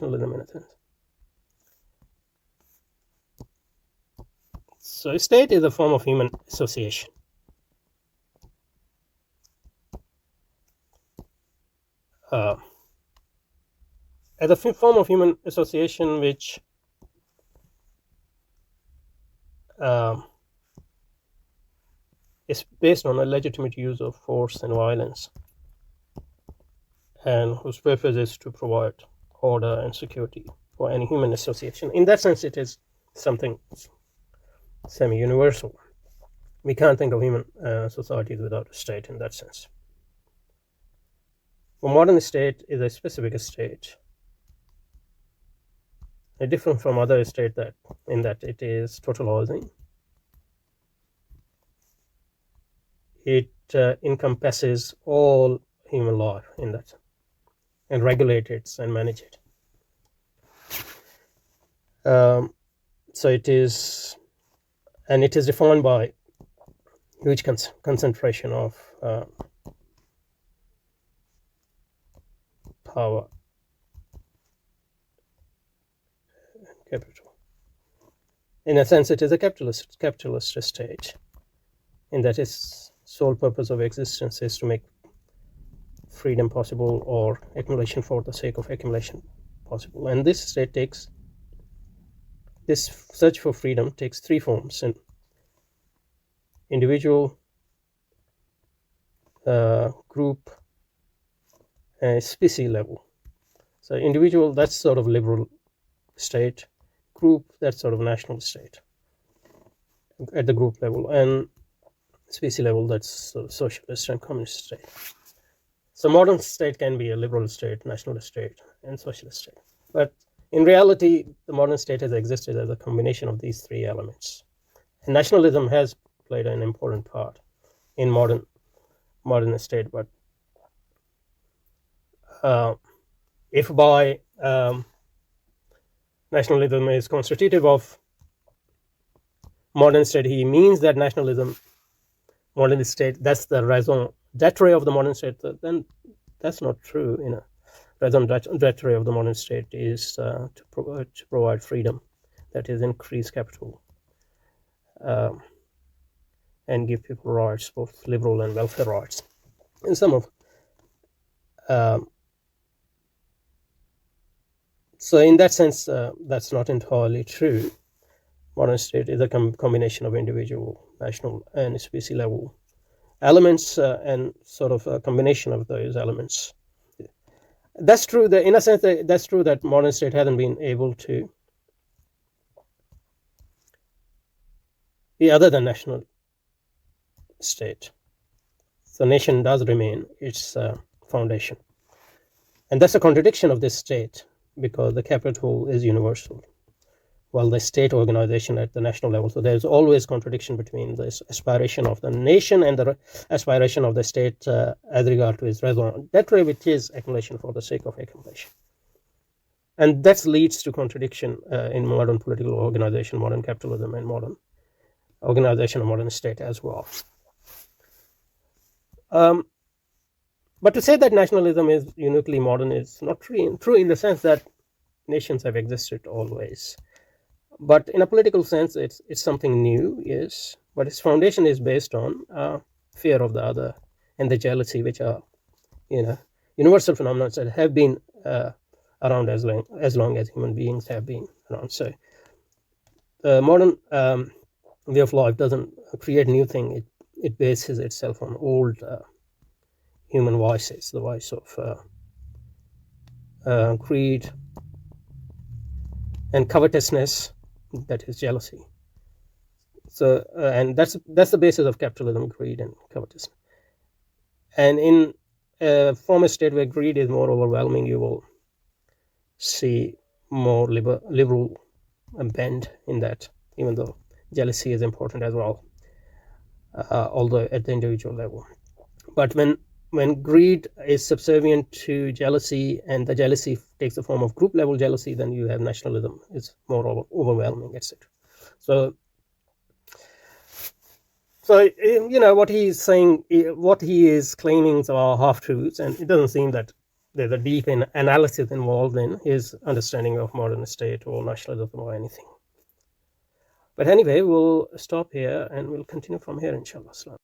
nationalism in a sense. So state is a form of human association. As a form of human association which is based on a legitimate use of force and violence, and whose purpose is to provide order and security for any human association. In that sense, it is something semi-universal. We can't think of human societies without a state in that sense. A modern state is a specific state, different from other states in that it is totalizing. It encompasses all human life in that, and regulates it and manages it. So it is, and it is defined by huge concentration of power and capital. In a sense, it is a capitalist state, in that its sole purpose of existence is to make freedom possible, or accumulation for the sake of accumulation possible. And this state takes, this search for freedom takes three forms: in individual, group, and species level. So individual, that's sort of liberal state; group, that's sort of national state at the group level; and species level, that's sort of socialist and communist state. So modern state can be a liberal state, nationalist state, and socialist state. But in reality, the modern state has existed as a combination of these three elements. And nationalism has played an important part in modern state. But if by nationalism is constitutive of modern state, he means that nationalism, modern state, that's the raison d'etre of the modern state, then that's not true. Raison d'etre of the modern state is to provide freedom, that is, increase capital, and give people rights, both liberal and welfare rights. And some of so in that sense, that's not entirely true. Modern state is a combination of individual, national, and species level elements, and sort of a combination of those elements. That's true. In a sense, that's true that modern state hasn't been able to be other than national state. The nation does remain its foundation, and that's a contradiction of this state, because the capital is universal, while the state organization at the national level. So there's always contradiction between this aspiration of the nation and the aspiration of the state as regard to its raison d'etre, which is accumulation for the sake of accumulation. And that leads to contradiction in modern political organization, modern capitalism, and modern organization of modern state as well. But to say that nationalism is uniquely modern is not true in the sense that nations have existed always. But in a political sense, it's something new, yes. But its foundation is based on fear of the other and the jealousy, which are, universal phenomena that have been around as long as human beings have been around. So the modern way of life doesn't create new thing. It bases itself on old human vices, the vice of greed and covetousness, that is jealousy. So and that's the basis of capitalism: greed and covetousness. And in a former state where greed is more overwhelming, you will see more liberal bend in that, even though jealousy is important as well, although at the individual level. But when greed is subservient to jealousy, and the jealousy takes the form of group level jealousy, then you have nationalism. It's more overwhelming, etc. So what he's saying, what he is claiming are half truths, and it doesn't seem that There's a deep analysis involved in his understanding of modern state or nationalism or anything. But anyway, we'll stop here and we'll continue from here, inshallah.